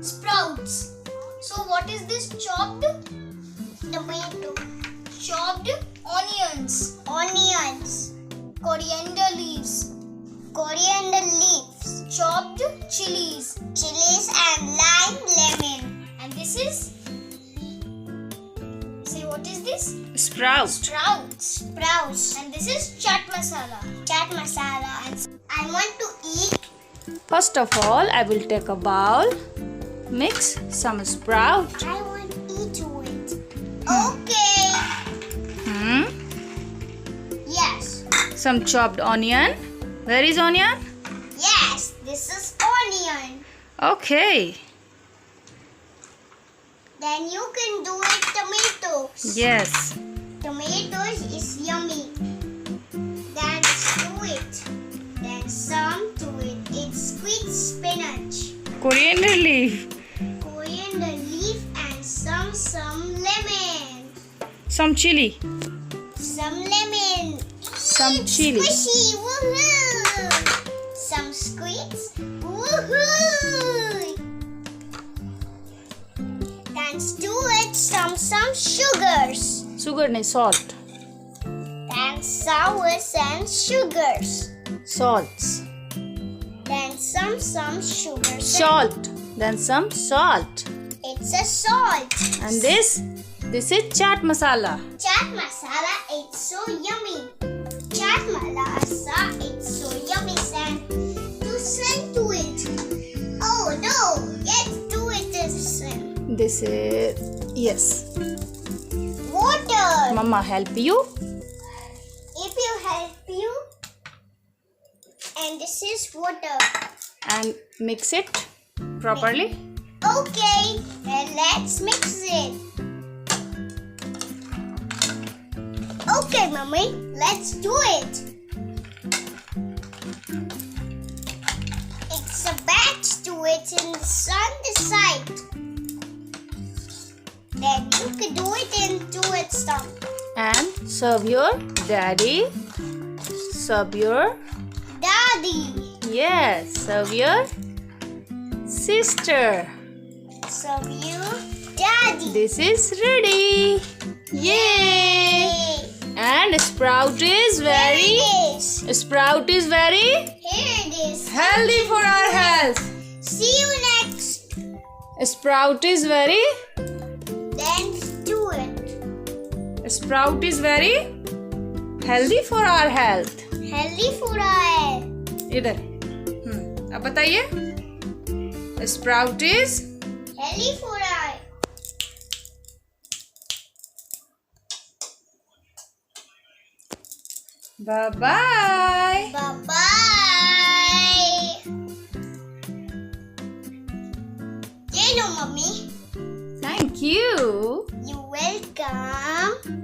sprouts. So what is this? Chopped tomato. Chopped onions. Coriander leaves. Chopped chilies. And lime, lemon. And this is, say, what is this? Sprouts. And this is chaat masala. And I want to eat. First of all, I will take a bowl, mix some sprout. I want to eat it. Okay. Yes. Some chopped onion. Where is onion? Yes. This is onion. Okay. Then you can do it tomatoes. Yes. Tomatoes is yummy. Then do it. Then some to it. It's sweet spinach. Coriander leaf. Coriander leaf and some lemon. Some chili. Some lemon. Some It's chili. squishy. Woohoo! Some squeaks. Woohoo! Then do it some sugars. Sugar nahi, salt. Then sours and sugars. Salts. Then some sugars. Salt. Then some salt. It's a salt. And this is chaat masala. Chaat masala, it's so yummy. Chaat masala, it's so yummy. Send to it. Oh no, let's do it this. This is, yes. Water. Mama help you. If you help you. And this is water. And mix it properly. Okay, then let's mix it. Okay, Mommy, let's do it. It's a batch to it in the sun this side. Then you can do it into its stump. And serve your daddy. Serve your, Daddy. yes, serve your sister. Serve you, Daddy. This is ready. Yay! And sprout is very Here it is. Here it is. healthy for our health. See you next. Sprout is very Then healthy for our health. healthy for our इधर अब बताइए sprout is healthy for our bye bye Bye-bye. You know, Mommy. Thank you You're welcome.